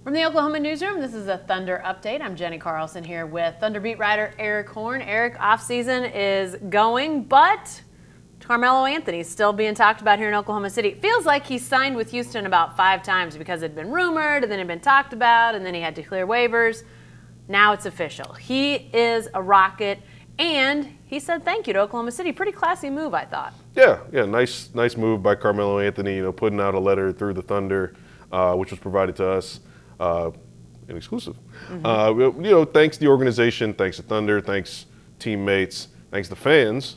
From the Oklahoma newsroom, this is a Thunder update. I'm Jenny Carlson here with Thunder beat writer Eric Horn. Eric, offseason is going, but Carmelo Anthony is still being talked about here in Oklahoma City. It feels like he signed with Houston about 5 times because it had been rumored, and then it had been talked about, and then he had to clear waivers. Now it's official. He is a Rocket, and he said thank you to Oklahoma City. Pretty classy move, I thought. Yeah, nice move by Carmelo Anthony, putting out a letter through the Thunder, which was provided to us. An exclusive. Thanks the organization, thanks the Thunder, thanks teammates, thanks the fans.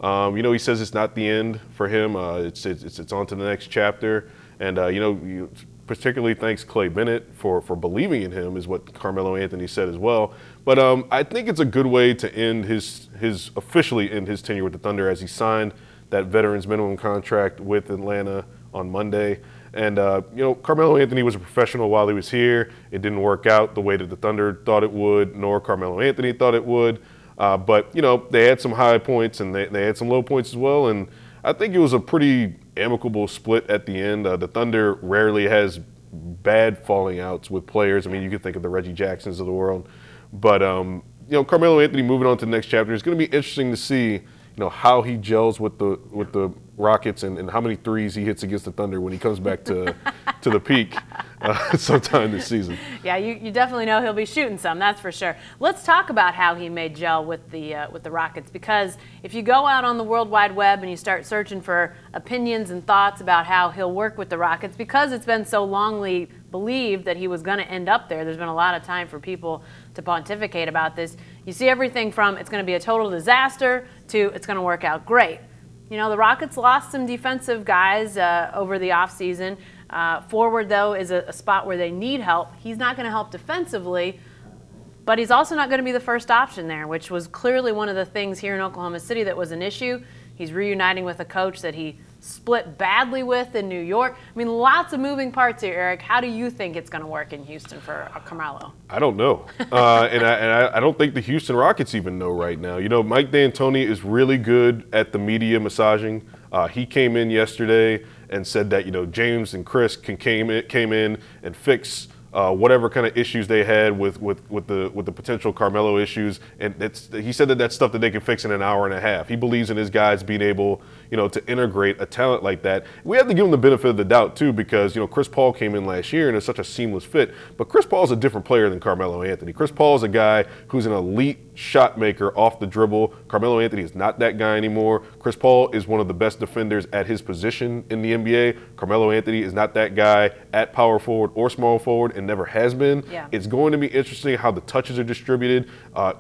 He says it's not the end for him. It's on to the next chapter, and particularly thanks Clay Bennett for believing in him, is what Carmelo Anthony said as well. But I think it's a good way to end officially end his tenure with the Thunder, as he signed that veterans minimum contract with Atlanta on Monday. And, Carmelo Anthony was a professional while he was here. It didn't work out the way that the Thunder thought it would, nor Carmelo Anthony thought it would. But they had some high points and they had some low points as well. And I think it was a pretty amicable split at the end. The Thunder rarely has bad falling outs with players. I mean, you can think of the Reggie Jacksons of the world. But, Carmelo Anthony moving on to the next chapter, it's going to be interesting to see how he gels with the Rockets and how many threes he hits against the Thunder when he comes back to the peak sometime this season. Yeah, you definitely know he'll be shooting some, that's for sure. Let's talk about how he may gel with the Rockets, because if you go out on the World Wide Web and you start searching for opinions and thoughts about how he'll work with the Rockets, because it's been so longly believed that he was going to end up there's been a lot of time for people to pontificate about this. You see everything from it's going to be a total disaster to it's going to work out great. The Rockets lost some defensive guys over the offseason. Forward, though, is a spot where they need help. He's not going to help defensively, but he's also not going to be the first option there, which was clearly one of the things here in Oklahoma City that was an issue. He's reuniting with a coach that he split badly with in New York. I mean, lots of moving parts here, Eric. How do you think it's going to work in Houston for Carmelo? I don't know. And I don't think the Houston Rockets even know right now. Mike D'Antoni is really good at the media massaging. He came in yesterday and said that, James and Chris came in and fix whatever kind of issues they had with the potential Carmelo issues, and he said that that's stuff that they can fix in an hour and a half. He believes in his guys being able, to integrate a talent like that. We have to give him the benefit of the doubt too, because Chris Paul came in last year and it's such a seamless fit. But Chris Paul is a different player than Carmelo Anthony. Chris Paul is a guy who's an elite shot maker off the dribble. Carmelo Anthony is not that guy anymore. Chris Paul is one of the best defenders at his position in the NBA. Carmelo Anthony is not that guy at power forward or small forward and never has been. Yeah. It's going to be interesting how the touches are distributed.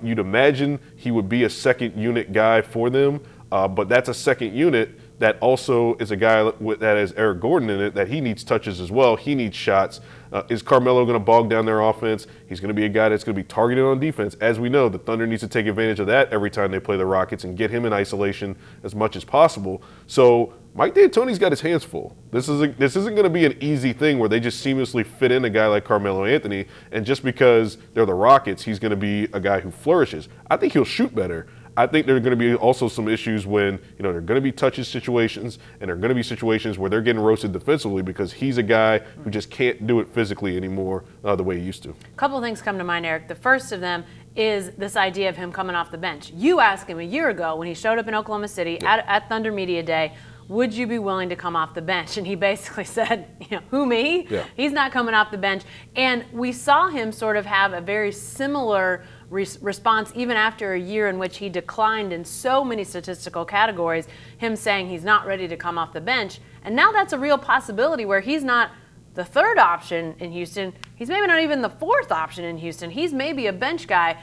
You'd imagine he would be a second unit guy for them, but that's a second unit that also is a guy that has Eric Gordon in it, that he needs touches as well. He needs shots. Is Carmelo going to bog down their offense? He's going to be a guy that's going to be targeted on defense. As we know, the Thunder needs to take advantage of that every time they play the Rockets and get him in isolation as much as possible. So Mike D'Antoni's got his hands full. This isn't going to be an easy thing where they just seamlessly fit in a guy like Carmelo Anthony, and just because they're the Rockets, he's going to be a guy who flourishes. I think he'll shoot better. I think there are going to be also some issues when, there are going to be touches situations, and there are going to be situations where they're getting roasted defensively because he's a guy who just can't do it physically anymore the way he used to. A couple of things come to mind, Eric. The first of them is this idea of him coming off the bench. You asked him a year ago when he showed up in Oklahoma City at Thunder Media Day, would you be willing to come off the bench? And he basically said, who, me? Yeah. He's not coming off the bench. And we saw him sort of have a very similar response even after a year in which he declined in so many statistical categories, him saying he's not ready to come off the bench. And now that's a real possibility where he's not the third option in Houston. He's maybe not even the fourth option in Houston. He's maybe a bench guy.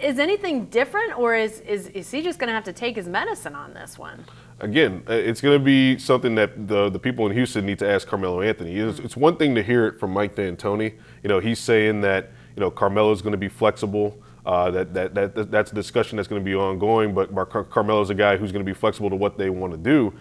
Is anything different, or is he just going to have to take his medicine on this one? Again, it's going to be something that the people in Houston need to ask Carmelo Anthony. It's one thing to hear it from Mike D'Antoni. He's saying that Carmelo's going to be flexible. That's a discussion that's going to be ongoing. But Carmelo's a guy who's going to be flexible to what they want to do.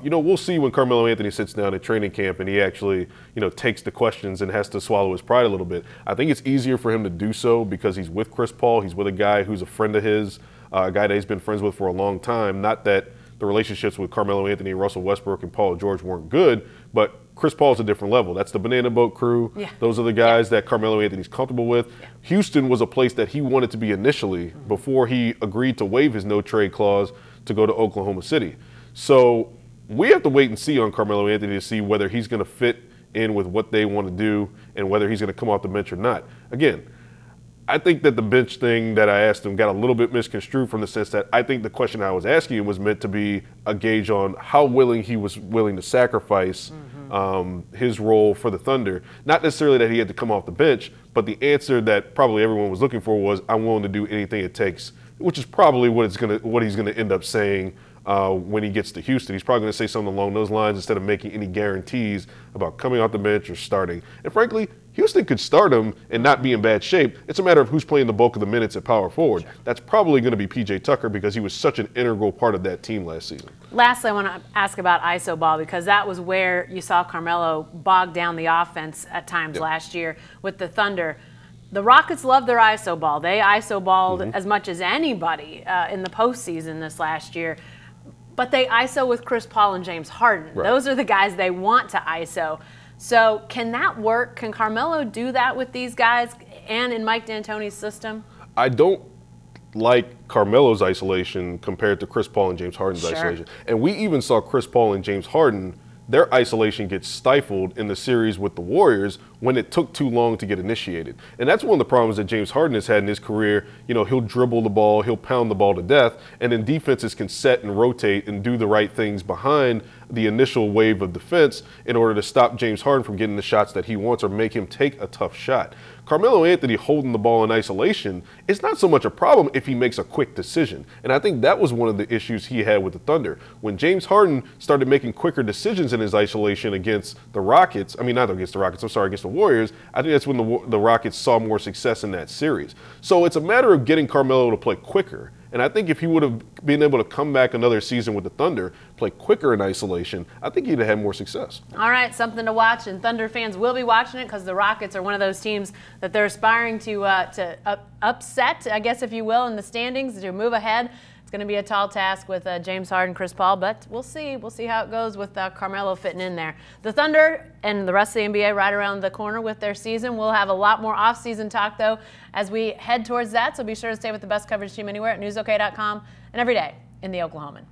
We'll see when Carmelo Anthony sits down at training camp and he actually takes the questions and has to swallow his pride a little bit. I think it's easier for him to do so because he's with Chris Paul. He's with a guy who's a friend of his, a guy that he's been friends with for a long time. Not that the relationships with Carmelo Anthony, Russell Westbrook, and Paul George weren't good, but Chris Paul's a different level. That's the banana boat crew. Yeah. Those are the guys that Carmelo Anthony's comfortable with. Yeah. Houston was a place that he wanted to be initially before he agreed to waive his no-trade clause to go to Oklahoma City. So we have to wait and see on Carmelo Anthony to see whether he's going to fit in with what they want to do and whether he's going to come off the bench or not. Again, I think that the bench thing that I asked him got a little bit misconstrued from the sense that I think the question I was asking him was meant to be a gauge on how willing he was willing to sacrifice his role for the Thunder. Not necessarily that he had to come off the bench, but the answer that probably everyone was looking for was, I'm willing to do anything it takes, which is probably what he's gonna end up saying when he gets to Houston. He's probably going to say something along those lines instead of making any guarantees about coming off the bench or starting. And frankly, Houston could start him and not be in bad shape. It's a matter of who's playing the bulk of the minutes at power forward. Sure. That's probably going to be P.J. Tucker because he was such an integral part of that team last season. Lastly, I want to ask about ISO ball because that was where you saw Carmelo bog down the offense at times last year with the Thunder. The Rockets love their ISO ball. They ISO balled as much as anybody in the postseason this last year. But they ISO with Chris Paul and James Harden. Right. Those are the guys they want to ISO. So can that work? Can Carmelo do that with these guys and in Mike D'Antoni's system? I don't like Carmelo's isolation compared to Chris Paul and James Harden's isolation. And we even saw Chris Paul and James Harden, their isolation gets stifled in the series with the Warriors when it took too long to get initiated. And that's one of the problems that James Harden has had in his career. You know, he'll dribble the ball, he'll pound the ball to death, and then defenses can set and rotate and do the right things behind the initial wave of defense in order to stop James Harden from getting the shots that he wants or make him take a tough shot. Carmelo Anthony holding the ball in isolation is not so much a problem if he makes a quick decision. And I think that was one of the issues he had with the Thunder. When James Harden started making quicker decisions in his isolation against the Rockets, I mean, not against the Rockets, I'm sorry, against the Warriors, I think that's when the Rockets saw more success in that series. So it's a matter of getting Carmelo to play quicker. And I think if he would have been able to come back another season with the Thunder, play quicker in isolation, I think he'd have had more success. All right, something to watch, and Thunder fans will be watching it because the Rockets are one of those teams that they're aspiring to upset, I guess, if you will, in the standings, to move ahead. It's going to be a tall task with James Harden, Chris Paul, but we'll see. We'll see how it goes with Carmelo fitting in there. The Thunder and the rest of the NBA right around the corner with their season. We'll have a lot more off-season talk, though, as we head towards that, so be sure to stay with the best coverage team anywhere at newsok.com and every day in the Oklahoman.